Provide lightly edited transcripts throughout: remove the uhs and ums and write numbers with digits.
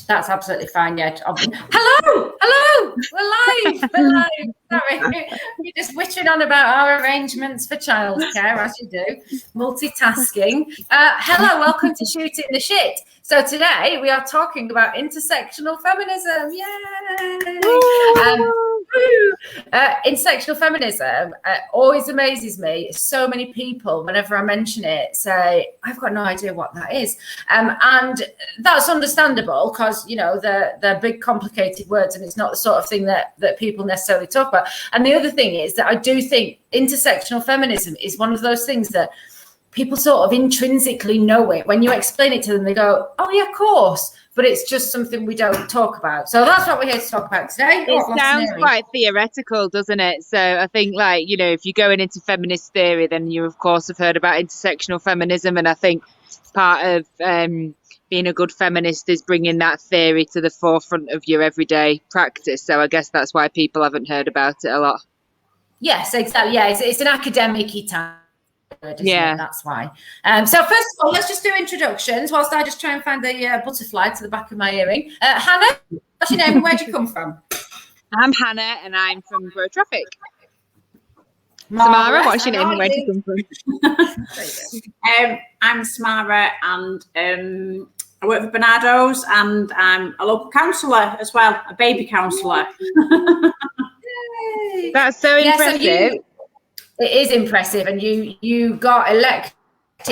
That's absolutely fine. Yeah. Hello, we're live. Sorry, you're just witching on about our arrangements for childcare, as you do, multitasking. Hello, welcome to Shooting the Shit. So today we are talking about intersectional feminism. Yay! Intersectional feminism always amazes me. So many people, whenever I mention it, say, I've got no idea what that is. And that's understandable because, you know, they're big, complicated words and it's not the sort of thing that people necessarily talk about. And the other thing is that I do think intersectional feminism is one of those things that people sort of intrinsically know it. When you explain it to them, they go, oh, yeah, of course. But it's just something we don't talk about. So that's what we're here to talk about today. It sounds quite theoretical, doesn't it? So I think, like, you know, if you're going into feminist theory, then you, of course, have heard about intersectional feminism. And I think part of being a good feminist is bringing that theory to the forefront of your everyday practice. So I guess that's why people haven't heard about it a lot. Yes, exactly. Yeah, it's an academic-y time. Yeah, that's why. So first of all, let's just do introductions whilst I just try and find the butterfly to the back of my earring. Hannah, what's your name and where'd you come from? I'm Hannah and I'm from Grow Traffic. Samara, what's your name and where'd you come from? I'm Samara and I work for Bernardo's and I'm a local councillor as well, a baby councillor. That's so impressive. It is impressive, and you got elected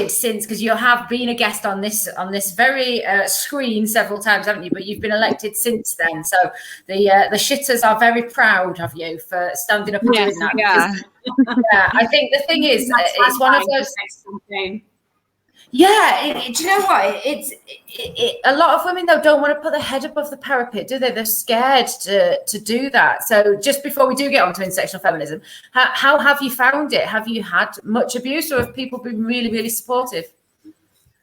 since, because you have been a guest on this very screen several times, haven't you? But you've been elected since then, so the shitters are very proud of you for standing up and doing that. Yeah. Yeah, I think the thing is, it's one of those. Yeah, do you know what? A lot of women, though, don't want to put their head above the parapet, do they? They're scared to do that. So just before we do get onto intersectional feminism, how have you found it? Have you had much abuse, or have people been really, really supportive?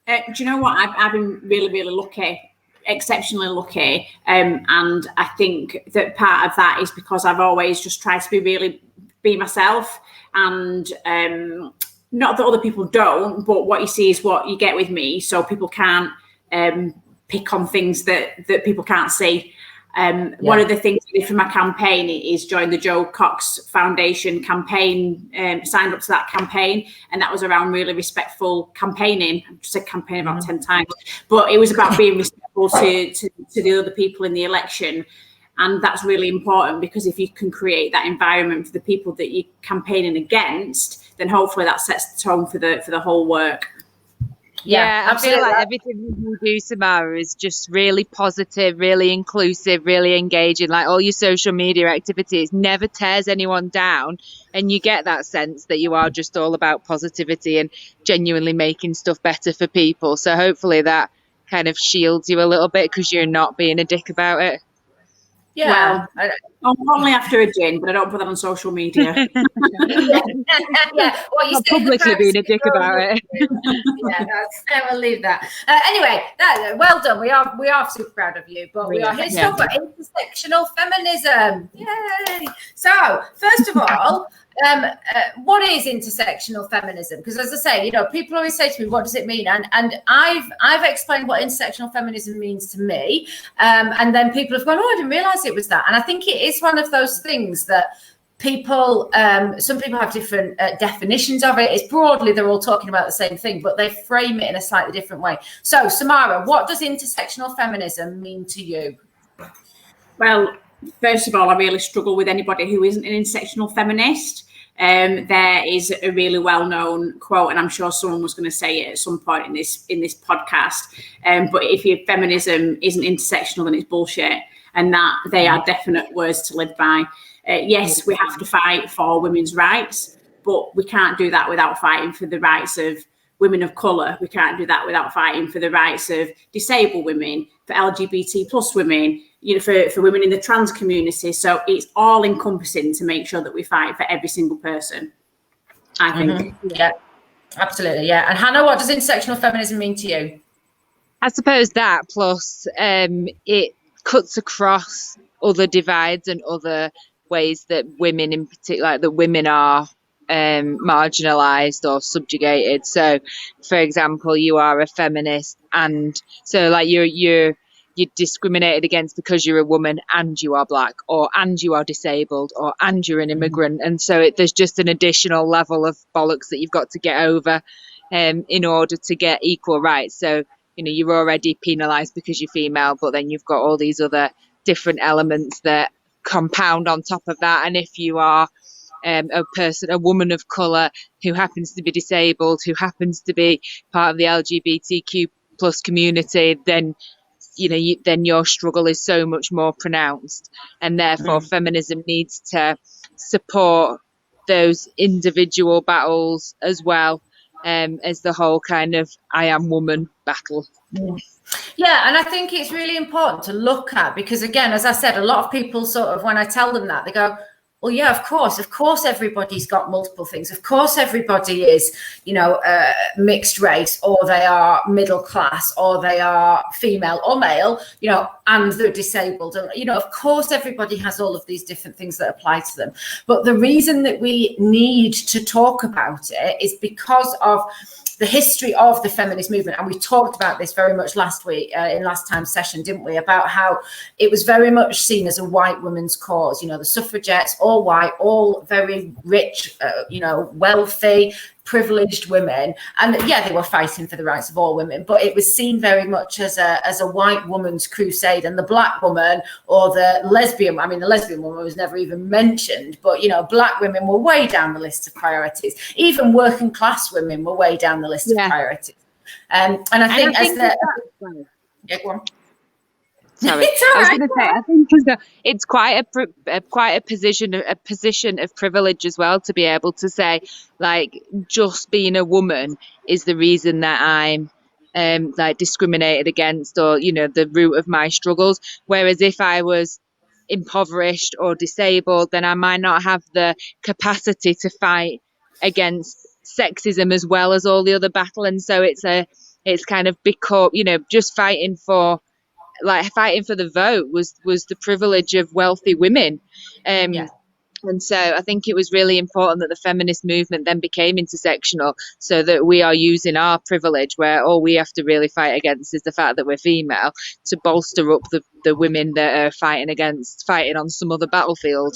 Do you know what? I've been really, really lucky, exceptionally lucky. And I think that part of that is because I've always just tried to be myself, and not that other people don't, but what you see is what you get with me. So people can't pick on things that people can't see. One of the things I did for my campaign is join the Joe Cox Foundation campaign, signed up to that campaign. And that was around really respectful campaigning. I've said campaign about 10 times, but it was about being respectful to the other people in the election. And that's really important, because if you can create that environment for the people that you're campaigning against, then hopefully that sets the tone for the whole work. Yeah, I feel like everything you do, Samara, is just really positive, really inclusive, really engaging. Like all your social media activities never tears anyone down, and you get that sense that you are just all about positivity and genuinely making stuff better for people. So hopefully that kind of shields you a little bit, because you're not being a dick about it. Yeah, well, I'm only after a gin, but I don't put that on social media. Yeah, well, you publicly being a dick about it. Yeah, we'll leave that. Anyway, well done. We are super proud of you. But we are here to talk about intersectional feminism. Yay! So, first of all, what is intersectional feminism? Because, as I say, you know, people always say to me, "What does it mean?" And I've explained what intersectional feminism means to me, and then people have gone, "Oh, I didn't realise it was that." And I think it is one of those things that people, some people have different definitions of it. It's broadly they're all talking about the same thing, but they frame it in a slightly different way. So, Samara, what does intersectional feminism mean to you? Well, first of all, I really struggle with anybody who isn't an intersectional feminist. There is a really well-known quote, and I'm sure someone was going to say it at some point in this podcast. But if your feminism isn't intersectional, then it's bullshit, and that they are definite words to live by. Yes, we have to fight for women's rights, but we can't do that without fighting for the rights of women of colour. We can't do that without fighting for the rights of disabled women, for LGBT plus women, you know, for women in the trans community. So it's all encompassing to make sure that we fight for every single person, I think. Yeah, absolutely. Yeah. And Hannah, what does intersectional feminism mean to you? I suppose that plus it cuts across other divides and other ways that women in particular, like that women are marginalized or subjugated. So for example, you are a feminist, and so like you're you're discriminated against because you're a woman and you are black, or and you are disabled, or and you're an immigrant. And so there's just an additional level of bollocks that you've got to get over in order to get equal rights. So, you know, you're already penalised because you're female, but then you've got all these other different elements that compound on top of that. And if you are a woman of colour who happens to be disabled, who happens to be part of the LGBTQ plus community, then you know, then your struggle is so much more pronounced, and therefore feminism needs to support those individual battles as well as the whole kind of I am woman battle. Yeah, and I think it's really important to look at, because again, as I said, a lot of people sort of, when I tell them that, they go, well, yeah, of course everybody's got multiple things. Of course everybody is, you know, mixed race, or they are middle class, or they are female or male, you know, and they're disabled. And, you know, of course everybody has all of these different things that apply to them. But the reason that we need to talk about it is because of the history of the feminist movement. And we talked about this very much last week in last time's session, didn't we, about how it was very much seen as a white women's cause. You know, the suffragettes, all white, all very rich, you know, wealthy, privileged women, and yeah, they were fighting for the rights of all women, but it was seen very much as a white woman's crusade. And the black woman, or the lesbian, I mean, the lesbian woman was never even mentioned, but you know, black women were way down the list of priorities. Even working class women were way down the list of priorities. And I think yeah, go on. Sorry, I was going to say, I think it's quite a position of privilege as well, to be able to say, like, just being a woman is the reason that I'm like discriminated against, or you know, the root of my struggles. Whereas if I was impoverished or disabled, then I might not have the capacity to fight against sexism as well as all the other battle. And so it's kind of become, you know, just fighting for the vote was the privilege of wealthy women. And so I think it was really important that the feminist movement then became intersectional, so that we are using our privilege, where all we have to really fight against is the fact that we're female, to bolster up the women that are fighting on some other battlefield.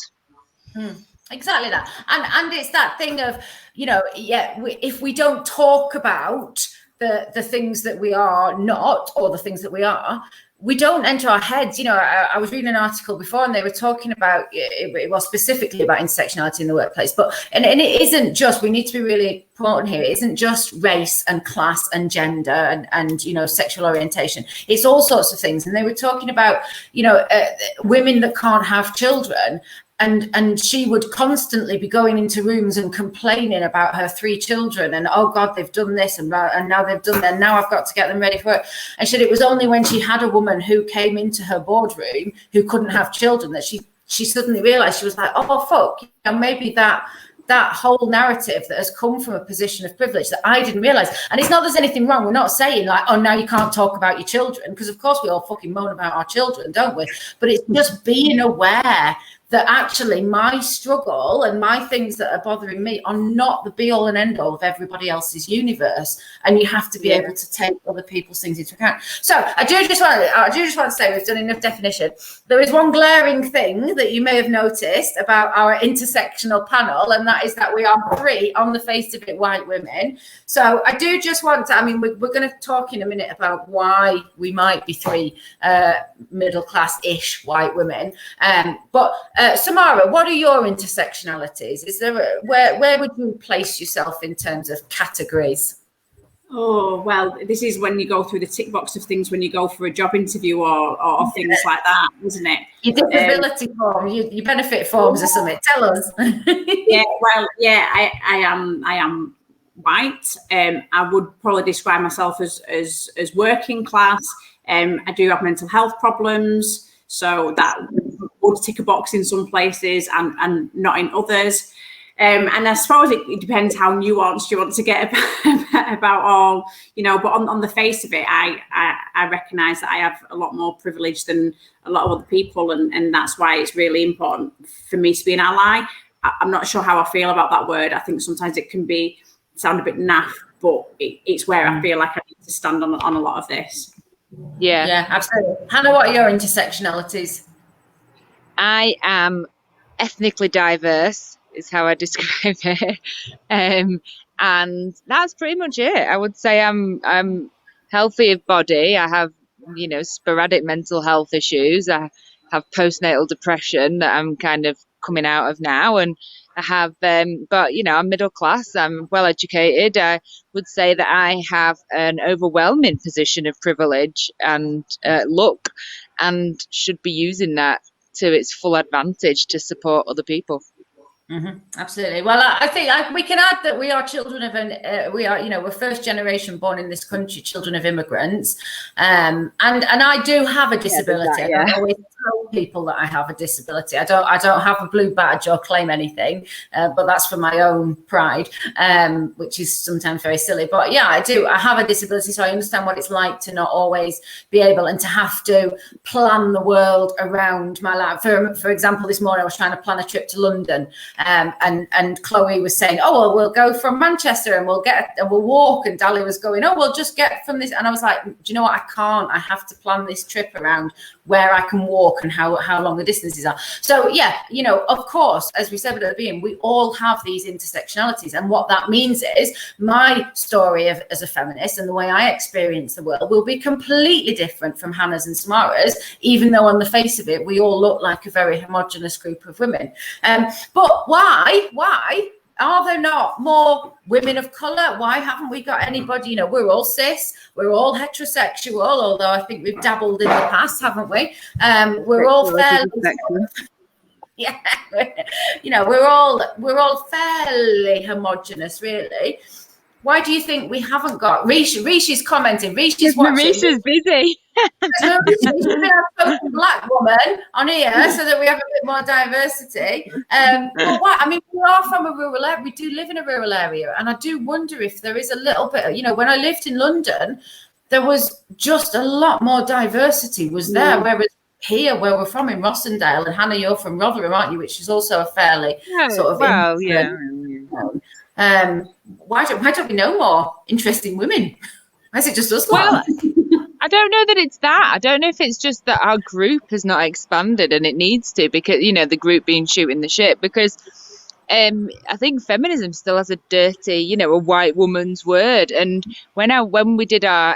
Exactly that. And it's that thing of, you know, if we don't talk about the things that we are not, or the things that we are, we don't enter our heads. You know, I was reading an article before, and they were talking about, it was specifically about intersectionality in the workplace, but and it isn't just, we need to be really important here, it isn't just race and class and gender and you know, sexual orientation. It's all sorts of things. And they were talking about, you know, women that can't have children. And she would constantly be going into rooms and complaining about her 3 children, and oh God, they've done this, and now they've done that, and now I've got to get them ready for it. And she said it was only when she had a woman who came into her boardroom who couldn't have children that she suddenly realized, she was like, oh fuck, you know, maybe that whole narrative that has come from a position of privilege that I didn't realize. And it's not there's anything wrong. We're not saying like, oh, now you can't talk about your children, because of course we all fucking moan about our children, don't we? But it's just being aware that actually my struggle and my things that are bothering me are not the be all and end all of everybody else's universe. And you have to be able to take other people's things into account. So I do just want to say we've done enough definition. There is one glaring thing that you may have noticed about our intersectional panel, and that is that we are 3 on the face of it white women. So I do just want to, I mean, we're going to talk in a minute about why we might be 3 middle class-ish white women. But Samara, what are your intersectionalities? Is there where would you place yourself in terms of categories? Oh, well, this is when you go through the tick box of things when you go for a job interview or things like that, isn't it? Your disability form, your benefit forms or something. Tell us. I am white. I would probably describe myself as working class. I do have mental health problems, so that would tick a box in some places and not in others. And I suppose it depends how nuanced you want to get about all, you know, but on the face of it, I recognise that I have a lot more privilege than a lot of other people, and that's why it's really important for me to be an ally. I'm not sure how I feel about that word. I think sometimes it can sound a bit naff, but it's where I feel like I need to stand on a lot of this. Yeah, absolutely. Hannah, what are your intersectionalities? I am ethnically diverse, is how I describe it. And that's pretty much it. I would say I'm healthy of body. I have, sporadic mental health issues. I have postnatal depression that I'm kind of coming out of now, and I have but I'm middle class, I'm well educated. I would say that I have an overwhelming position of privilege and luck, and should be using that to its full advantage to support other people. Mm-hmm. Absolutely. Well, I think we can add that we are children of we're first generation born in this country, children of immigrants, and I do have a disability. I don't always tell people that I have a disability. I don't have a blue badge or claim anything, but that's for my own pride, which is sometimes very silly. But yeah, I do. I have a disability, so I understand what it's like to not always be able and to have to plan the world around my life. For example, this morning I was trying to plan a trip to London. And Chloe was saying, oh, well, we'll go from Manchester and we'll walk. And Dali was going, oh, we'll just get from this. And I was like, do you know what? I can't. I have to plan this trip around where I can walk and how long the distances are. So, yeah, of course, as we said at the beginning, we all have these intersectionalities. And what that means is my story as a feminist and the way I experience the world will be completely different from Hannah's and Samara's, even though on the face of it, we all look like a very homogenous group of women. But why are there not more women of colour? Why haven't we got anybody? We're all cis, we're all heterosexual, although I think we've dabbled in the past, haven't we? We're all fairly, we're all fairly homogenous, really. Why do you think we haven't got Rishi's commenting? Rishi's watching. Rishi's busy. A black woman on here so that we have a bit more diversity. But why? I mean, we are from a rural area. We do live in a rural area, and I do wonder if there is a little bit. When I lived in London, there was just a lot more diversity was there. Whereas here, where we're from in Rossendale, and Hannah, you're from Rotherham, aren't you? Which is also a fairly sort of why don't we know more interesting women? Why is it just us? Well, I don't know that it's that. I don't know if it's just that our group has not expanded, and it needs to, because the group being shooting the shit. Because I think feminism still has a dirty, a white woman's word. And when we did our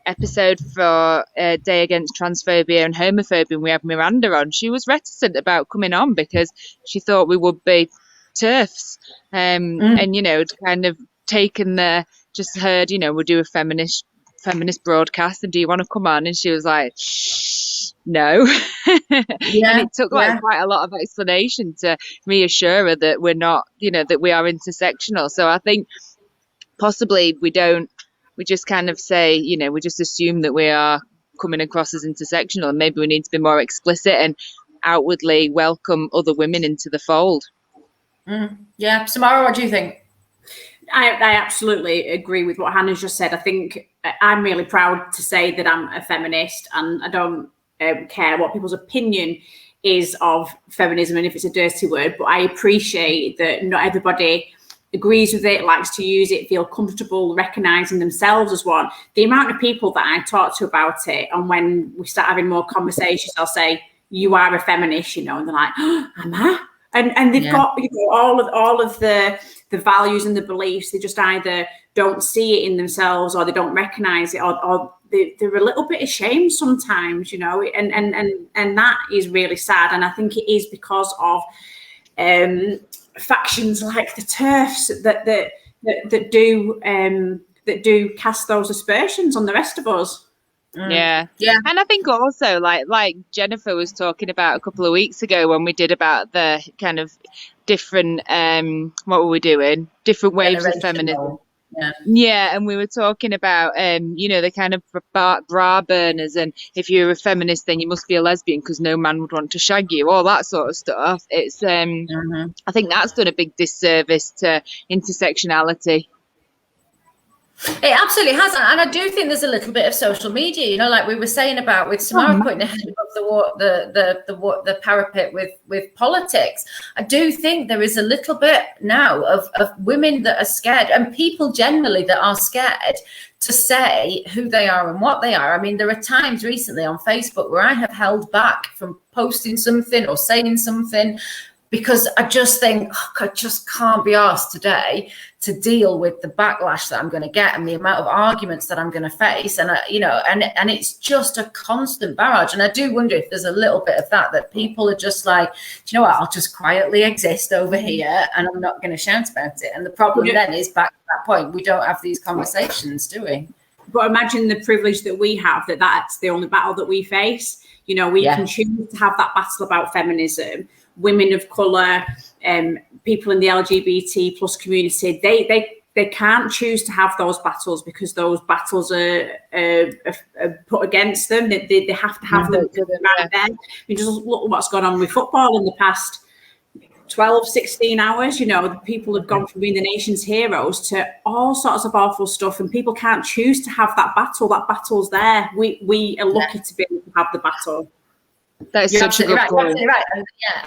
episode for Day Against Transphobia and Homophobia, and we had Miranda on, she was reticent about coming on because she thought we would be TERFs, and kind of taken just heard, we'll do a feminist broadcast, and do you want to come on? And she was like, no. And it took quite a lot of explanation to reassure her that we're not, that we are intersectional. So I think possibly we just kind of say, we just assume that we are coming across as intersectional, and maybe we need to be more explicit and outwardly welcome other women into the fold. Yeah, Samara, what do you think? I absolutely agree with what Hannah's just said. I think I'm really proud to say that I'm a feminist, and I don't care what people's opinion is of feminism and if it's a dirty word, but I appreciate that not everybody agrees with it, likes to use it, feel comfortable recognising themselves as one. The amount of people that I talk to about it, and when we start having more conversations, I'll say, you are a feminist, and they're like, oh, am I? And they've got all of the values and the beliefs. They just either don't see it in themselves, or they don't recognise it, or they're a little bit ashamed sometimes, and that is really sad. And I think it is because of factions like the TERFs that do cast those aspersions on the rest of us. Yeah. And I think also like Jennifer was talking about a couple of weeks ago when we did about the kind of different what were we doing, different waves of feminism. And we were talking about the kind of bra burners, and if you're a feminist then you must be a lesbian because no man would want to shag you, all that sort of stuff. It's I think that's done a big disservice to intersectionality. It absolutely has, and I do think there's a little bit of social media, you know, like we were saying about with Samara putting her head above the parapet with politics. I do think there is a little bit now of women that are scared, and people generally that are scared to say who they are and what they are. I mean, there are times recently on Facebook where I have held back from posting something or saying something, because I just think, I just can't be asked today to deal with the backlash that I'm going to get and the amount of arguments that I'm going to face. And, and it's just a constant barrage. And I do wonder if there's a little bit of that people are just like, do you know what, I'll just quietly exist over here and I'm not going to shout about it. And the problem then is, back to that point, we don't have these conversations, do we? But imagine the privilege that we have, that's the only battle that we face. You know, we can choose to have that battle about feminism. Women of colour, people in the LGBT plus community, they can't choose to have those battles because those battles are put against them. They have to have them right there. You just look at what's gone on with football in the past 12, 16 hours. You know, the people have gone from being the nation's heroes to all sorts of awful stuff, and people can't choose to have that battle. That battle's there. We are lucky to be able to have the battle. That is such a good point. Right.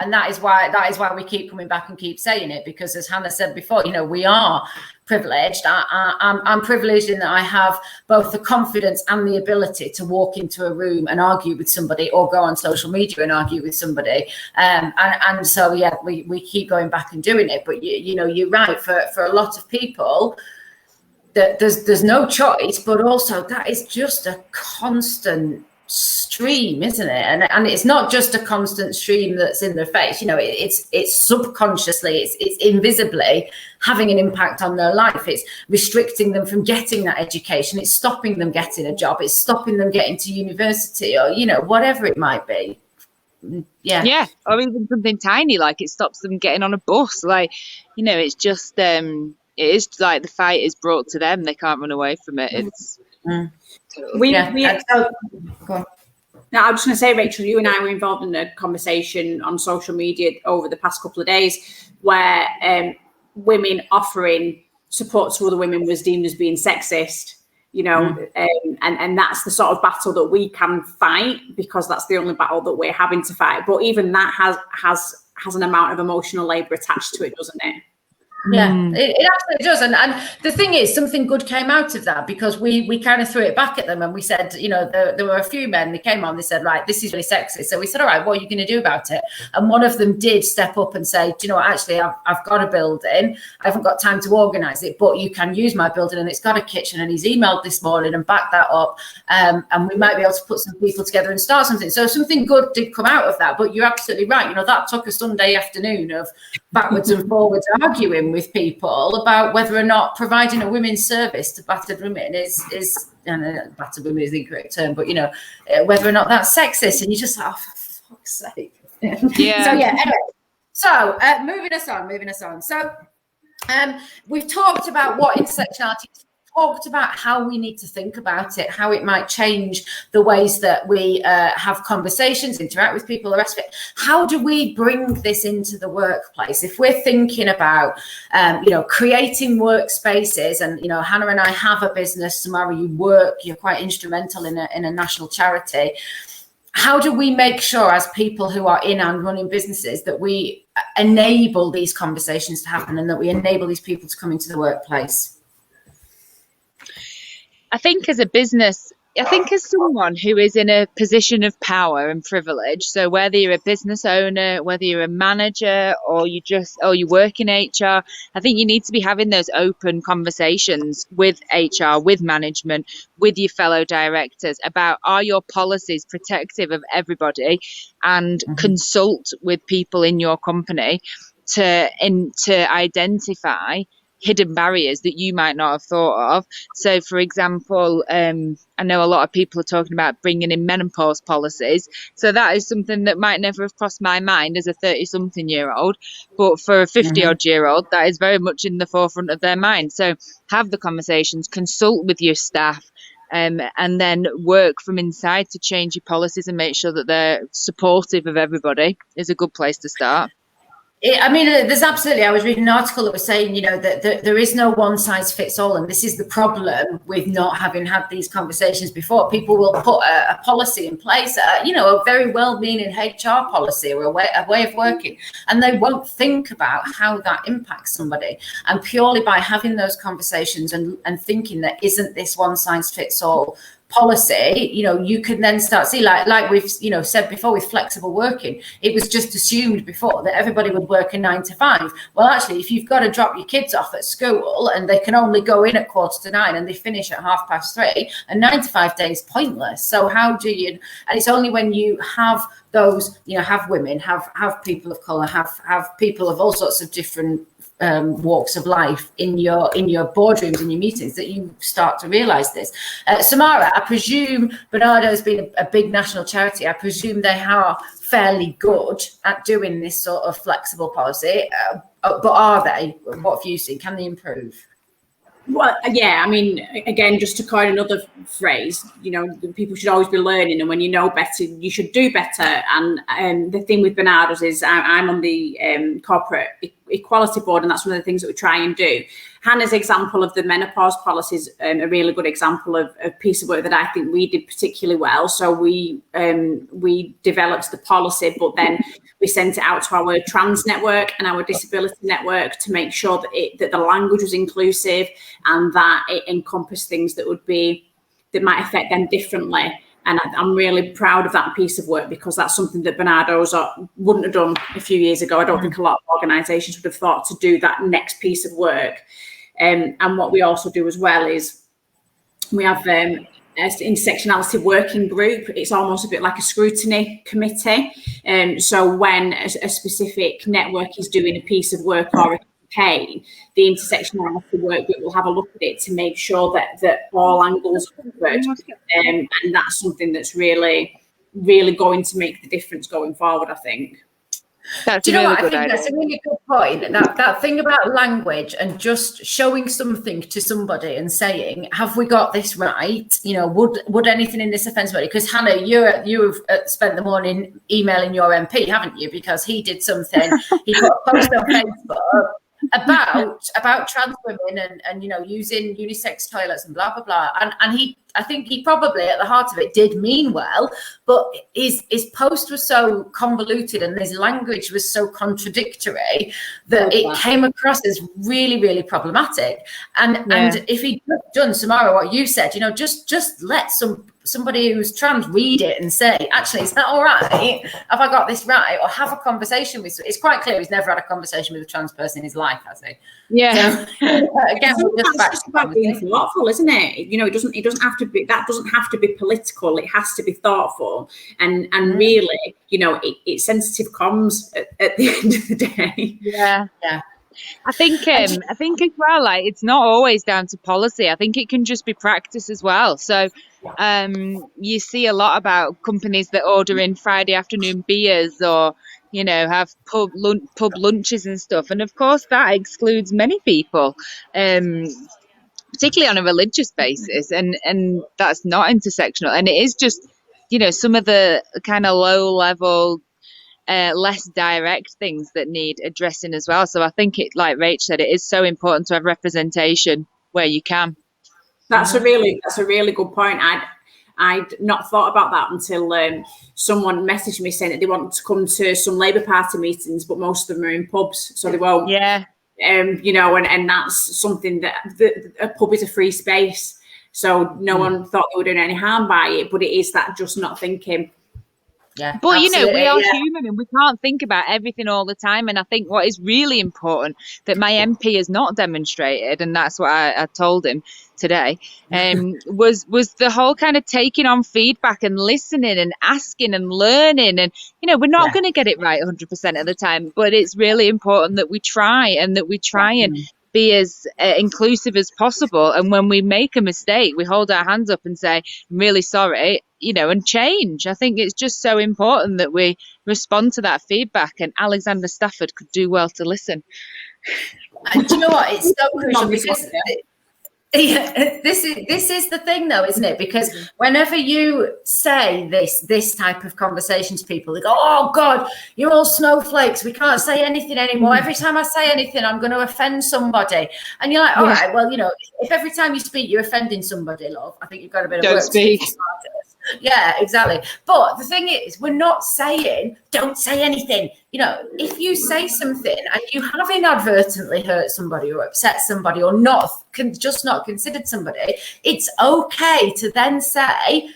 And that is why we keep coming back and keep saying it, because as Hannah said before, you know, we are privileged. I'm privileged in that I have both the confidence and the ability to walk into a room and argue with somebody, or go on social media and argue with somebody. And so, we keep going back and doing it. But, you know, you're right, for a lot of people, that there's no choice, but also that is just a constant stream, isn't it? And it's not just a constant stream that's in their face. You know, it's subconsciously, it's invisibly having an impact on their life. It's restricting them from getting that education. It's stopping them getting a job. It's stopping them getting to university, or, you know, whatever it might be. Yeah, or even something tiny, like it stops them getting on a bus. Like, you know, it's just it is like the fight is brought to them. They can't run away from it. It's Now, I was just going to say, Rachel, you and I were involved in a conversation on social media over the past couple of days where women offering support to other women was deemed as being sexist, you know, and that's the sort of battle that we can fight, because that's the only battle that we're having to fight. But even that has an amount of emotional labour attached to it, doesn't it? Yeah, it absolutely does. And the thing is, something good came out of that, because we kind of threw it back at them and we said, you know, there were a few men that came on, they said, right, this is really sexist. So we said, all right, what are you going to do about it? And one of them did step up and say, do you know what, actually, I've got a building. I haven't got time to organise it, but you can use my building and it's got a kitchen. And he's emailed this morning and backed that up. And we might be able to put some people together and start something. So something good did come out of that. But you're absolutely right. You know, that took a Sunday afternoon of backwards and forwards arguing with people about whether or not providing a women's service to battered women is battered women is the incorrect term, but, you know, whether or not that's sexist. And you just like, oh, for fuck's sake. So anyway, so moving us on. So we've talked about what intersectionality is, talked about how we need to think about it, how it might change the ways that we have conversations, interact with people, the rest of it. How do we bring this into the workplace? If we're thinking about, you know, creating workspaces, and, you know, Hannah and I have a business, Samara, you're quite instrumental in a national charity. How do we make sure, as people who are in and running businesses, that we enable these conversations to happen and that we enable these people to come into the workplace? I think as a business, as someone who is in a position of power and privilege, so whether you're a business owner, whether you're a manager, or you work in HR, I think you need to be having those open conversations with HR, with management, with your fellow directors about, are your policies protective of everybody, and consult with people in your company to identify hidden barriers that you might not have thought of. So, for example, I know a lot of people are talking about bringing in menopause policies. So that is something that might never have crossed my mind as a 30-something-year-old, but for a 50-odd-year-old, that is very much in the forefront of their mind. So have the conversations, consult with your staff, and then work from inside to change your policies and make sure that they're supportive of everybody is a good place to start. I mean, there's absolutely, I was reading an article that was saying, you know, that there is no one size fits all. And this is the problem with not having had these conversations before. People will put a policy in place, you know, a very well-meaning HR policy or a way of working, and they won't think about how that impacts somebody. And purely by having those conversations and thinking that isn't this one size fits all policy, you know, you can then start see like we've, you know, said before with flexible working, it was just assumed before that everybody would work a 9 to 5. Well, actually, if you've got to drop your kids off at school and they can only go in at 8:45 and they finish at 3:30, a 9 to 5 day is pointless. So how do you, and it's only when you have those, you know, have women, have people of color, have people of all sorts of different walks of life in your boardrooms, in your meetings, that you start to realize this. Samara, I presume Bernardo's been a big national charity. I presume they are fairly good at doing this sort of flexible policy, but are they? What have you seen? Can they improve? Well, yeah, I mean, again, just to coin another phrase, you know, people should always be learning, and when you know better, you should do better. And the thing with Bernardo's is I'm on the corporate equality board, and that's one of the things that we try and do. Hannah's example of the menopause policy is a really good example of a piece of work that I think we did particularly well. So we developed the policy, but then we sent it out to our trans network and our disability network to make sure that the language was inclusive and that it encompassed things that might affect them differently. And I'm really proud of that piece of work, because that's something that Bernardo's wouldn't have done a few years ago. I don't think a lot of organisations would have thought to do that next piece of work. And what we also do as well is we have an intersectionality working group. It's almost a bit like a scrutiny committee. So when a specific network is doing a piece of work or a campaign, the intersectionality work group will have a look at it to make sure that all angles are covered. And that's something that's really, really going to make the difference going forward, I think. That's a really good point. That thing about language and just showing something to somebody and saying, "Have we got this right? You know, would anything in this offend somebody?" Because Hannah, you've spent the morning emailing your MP, haven't you? Because he did something. He put a post on Facebook about trans women and you know, using unisex toilets and blah blah blah, and I think he probably at the heart of it did mean well, but his post was so convoluted and his language was so contradictory that it came across as really, really problematic. And if he'd done, Samara, what you said, you know, just let somebody who's trans read it and say, actually, is that all right? Have I got this right? Or have a conversation with, it's quite clear he's never had a conversation with a trans person in his life, has he? Yeah. So, again, it's just about being thoughtful, isn't it? You know, it doesn't have to be, that doesn't have to be political. It has to be thoughtful. And really, you know, it's sensitive comms at the end of the day. Yeah. I think as well, like, it's not always down to policy. I think it can just be practice as well. So you see a lot about companies that order in Friday afternoon beers, or, you know, have pub lunches and stuff. And of course that excludes many people, particularly on a religious basis. And that's not intersectional. And it is just, you know, some of the kind of low level, less direct things that need addressing as well. So I think it, like Rach said, it is so important to have representation where you can. That's a really good point. I'd not thought about that until someone messaged me saying that they want to come to some Labour Party meetings, but most of them are in pubs, so they won't. Yeah. You know, and that's something that a pub is a free space, so no one thought they were doing any harm by it. But it is that just not thinking. Yeah, but you know, we are human and we can't think about everything all the time. And I think what is really important that my MP has not demonstrated, and that's what I told him today, was the whole kind of taking on feedback and listening and asking and learning. And, you know, we're not going to get it right 100% of the time, but it's really important that we try and be as inclusive as possible. And when we make a mistake, we hold our hands up and say, I'm really sorry, you know, and change. I think it's just so important that we respond to that feedback, and Alexander Stafford could do well to listen. And do you know what? It's so crucial because Yeah, this is the thing though, isn't it? Because whenever you say this type of conversation to people, they go, oh God, you're all snowflakes, we can't say anything anymore. Every time I say anything, I'm going to offend somebody. And you're like, all right, well, you know, if every time you speak you're offending somebody, love, I think you've got a bit of work to do. Yeah, exactly. But the thing is, we're not saying don't say anything. You know, if you say something and you have inadvertently hurt somebody or upset somebody or just not considered somebody, it's okay to then say,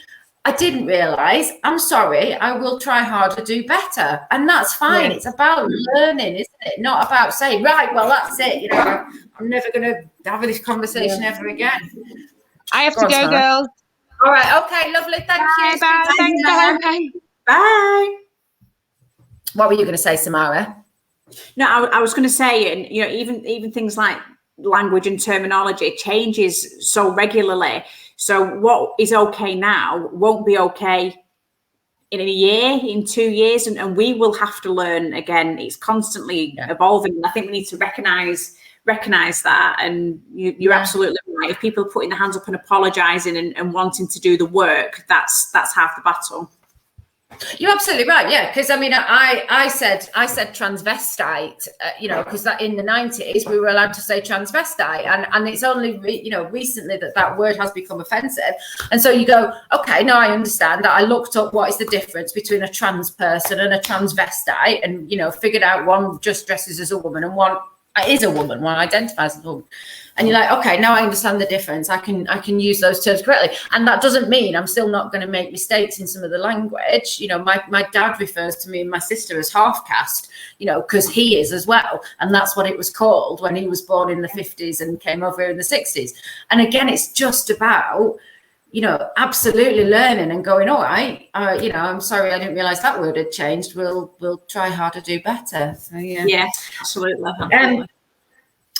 I didn't realise, I'm sorry, I will try harder, do better. And that's fine. Yeah. It's about learning, isn't it? Not about saying, right, well, that's it. You know, I'm never going to have this conversation ever again. I have to go, girls. All right. Okay. Lovely. Thank you. Bye. Thanks. Bye. Bye. What were you going to say, Samara? No, I was going to say, and you know, even things like language and terminology changes so regularly. So what is okay now won't be okay in a year, in 2 years, and we will have to learn again. It's constantly evolving. And I think we need to recognize that, and you're absolutely right. If people are putting their hands up and apologizing and wanting to do the work, that's half the battle. You're absolutely right. Yeah, because I mean, I said transvestite, you know, because that in the 90s we were allowed to say transvestite, and it's only recently that word has become offensive. And so you go, okay, now I understand that. I looked up what is the difference between a trans person and a transvestite, and you know, figured out one just dresses as a woman and one is a woman, one identifies as a woman. And you're like, okay, now I understand the difference. I can use those terms correctly. And that doesn't mean I'm still not going to make mistakes in some of the language. You know, my dad refers to me and my sister as half caste, you know, because he is as well. And that's what it was called when he was born in the 50s and came over in the 60s. And again, it's just about, you know, absolutely learning and going, all right, you know, I'm sorry, I didn't realize that word had changed. We'll try hard to do better. So, yeah, absolutely.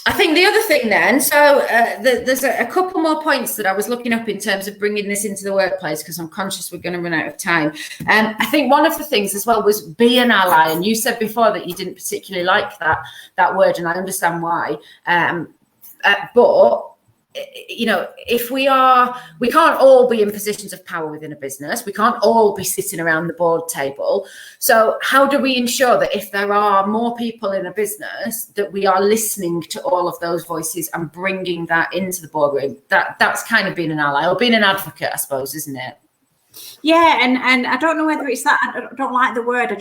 I think the other thing then, so there's a couple more points that I was looking up in terms of bringing this into the workplace, because I'm conscious we're going to run out of time. I think one of the things as well was be an ally. And you said before that you didn't particularly like that word, and I understand why. But you know, if we can't all be in positions of power within a business. We can't all be sitting around the board table. So how do we ensure that if there are more people in a business, that we are listening to all of those voices and bringing that into the boardroom? That's kind of being an ally or being an advocate, I suppose, isn't it? Yeah, and I don't know whether it's that I don't like the word. I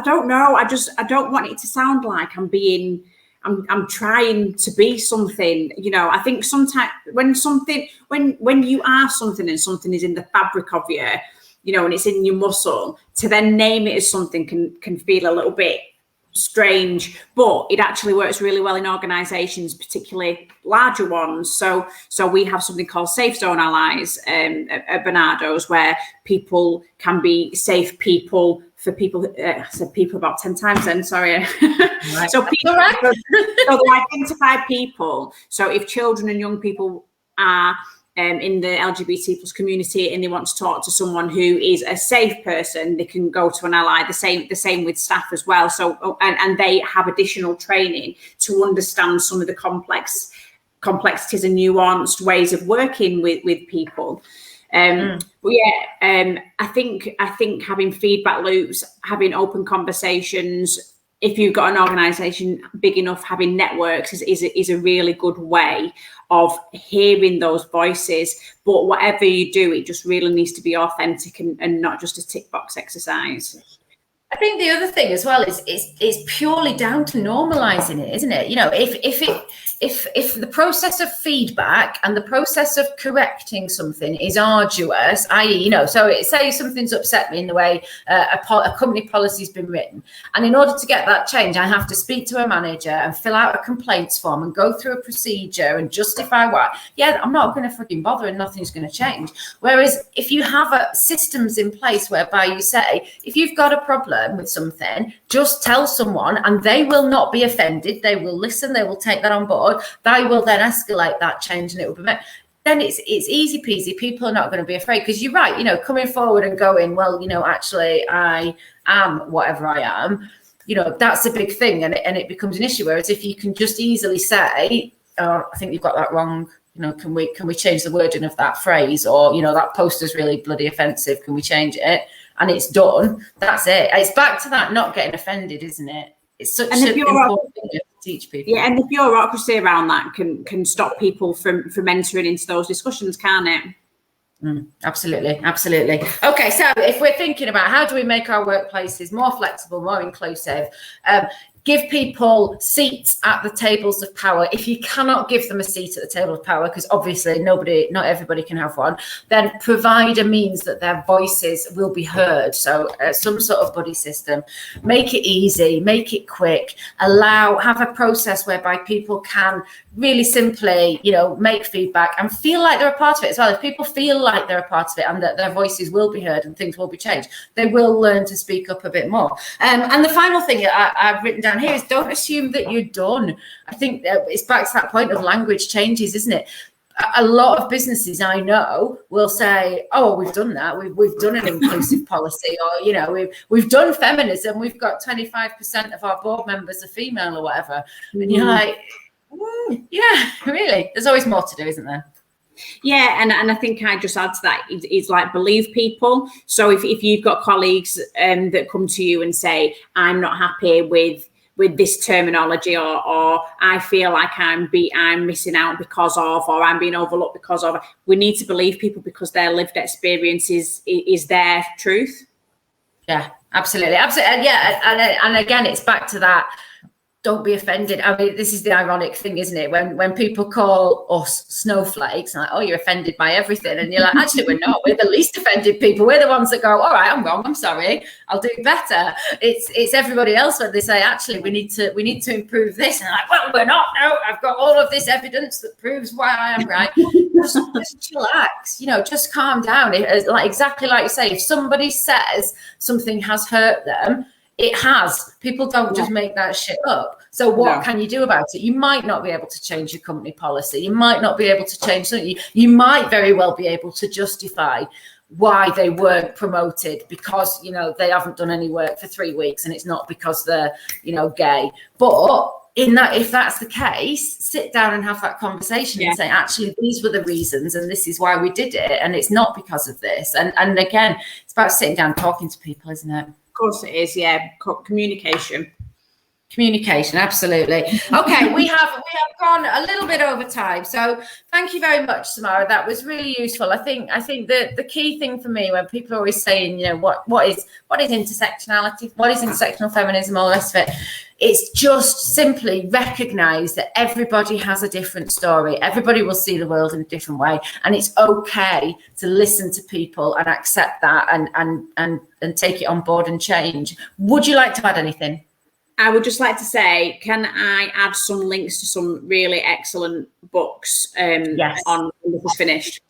don't know. I don't want it to sound like I'm trying to be something, you know. I think sometimes when you are something and something is in the fabric of you, you know, and it's in your muscle, to then name it as something can feel a little bit strange, but it actually works really well in organizations, particularly larger ones. So we have something called Safe Zone Allies at Barnardo's, where people can be safe people for people. I said people about 10 times then, sorry. Right. So people, so they identify people. So if children and young people are in the LGBT plus community and they want to talk to someone who is a safe person, they can go to an ally. The same with staff as well. So and they have additional training to understand some of the complexities and nuanced ways of working with people. But yeah, I think having feedback loops, having open conversations, if you've got an organisation big enough, having networks is a really good way of hearing those voices. But whatever you do, it just really needs to be authentic and not just a tick box exercise. I think the other thing as well is purely down to normalising it, isn't it? You know, if the process of feedback and the process of correcting something is arduous, i.e., you know, so say something's upset me in the way a company policy's been written, and in order to get that change, I have to speak to a manager and fill out a complaints form and go through a procedure and justify why. Yeah, I'm not going to freaking bother and nothing's going to change. Whereas if you have systems in place whereby you say, if you've got a problem with something, just tell someone and they will not be offended. They will listen. They will take that on board. They will then escalate that change and it will be met. Then it's easy peasy. People are not going to be afraid, because you're right, you know, coming forward and going, well, you know, actually I am whatever I am, you know, that's a big thing, and it becomes an issue. Whereas if you can just easily say, oh, I think you've got that wrong, can we change the wording of that phrase, or that poster's really bloody offensive, can we change it? And it's done. That's it. It's back to that not getting offended, isn't it? It's such an important thing to teach people. Yeah, and the bureaucracy around that can stop people from entering into those discussions, can't it? Absolutely. Okay, so if we're thinking about how do we make our workplaces more flexible, more inclusive, give people seats at the tables of power. If you cannot give them a seat at the table of power, because obviously not everybody can have one, then provide a means that their voices will be heard. So some sort of buddy system, make it easy, make it quick, have a process whereby people can really simply, make feedback and feel like they're a part of it as well. If people feel like they're a part of it and that their voices will be heard and things will be changed, they will learn to speak up a bit more. And the final thing I've written down here is don't assume that you're done. I think it's back to that point of language changes, isn't it? A lot of businesses I know will say, "Oh, we've done that. We've done an inclusive policy, or we've done feminism. We've got 25% of our board members are female, or whatever." And you're like, yeah, really. There's always more to do, isn't there? Yeah, and I think I just add to that is like believe people. So if you've got colleagues that come to you and say, "I'm not happy with this terminology," or "I feel like I'm missing out because of," or "I'm being overlooked because of," we need to believe people because their lived experience is their truth. Yeah, absolutely. Yeah, and again, it's back to that. Don't be offended. I mean, this is the ironic thing, isn't it? When people call us snowflakes, like, "Oh, you're offended by everything," and you're like, "Actually, we're not. We're the least offended people. We're the ones that go, 'All right, I'm wrong. I'm sorry. I'll do better.'" It's everybody else when they say, "Actually, we need to improve this," and I'm like, "Well, we're not. No, I've got all of this evidence that proves why I am right." Just chillax. Just calm down. Exactly like you say, if somebody says something has hurt them, it has. People don't just make that shit up. So what can you do about it? You might not be able to change your company policy. You might not be able to change something. You might very well be able to justify why they weren't promoted because, they haven't done any work for 3 weeks and it's not because they're, gay. But if that's the case, sit down and have that conversation and say, actually, these were the reasons and this is why we did it. And it's not because of this. And again, it's about sitting down, talking to people, isn't it? Of course it is, yeah. Communication, absolutely. Okay, we have gone a little bit over time, so thank you very much, Samara. That was really useful. I think the key thing for me when people are always saying, what is intersectionality, what is intersectional feminism, all the rest of it, it's just simply recognize that everybody has a different story. Everybody will see the world in a different way, and it's okay to listen to people and accept that and take it on board and change. Would you like to add anything? I would just like to say, can I add some links to some really excellent books on when this is finished?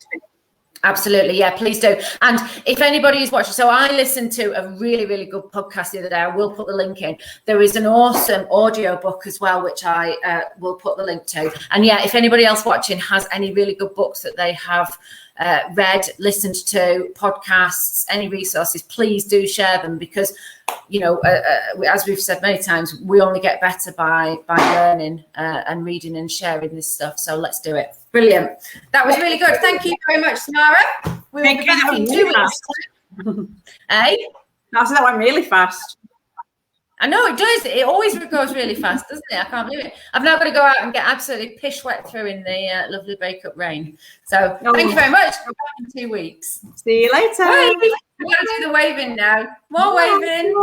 Absolutely. Yeah, please do. And if anybody is watching, so I listened to a really, really good podcast the other day. I will put the link in. There is an awesome audio book as well, which I will put the link to. And yeah, if anybody else watching has any really good books that they have read, listened to, podcasts, any resources, please do share them because, as we've said many times, we only get better by learning and reading and sharing this stuff. So let's do it. Brilliant. That was really good. Thank you very much, Samara. We will be back in 2 weeks. Hey? That went really fast. I know it does. It always goes really fast, doesn't it? I can't believe it. I've now got to go out and get absolutely pish wet through in the lovely bake-up rain. So thank you very much. We're back in 2 weeks. See you later. Bye. We've got to do the waving now. More waving.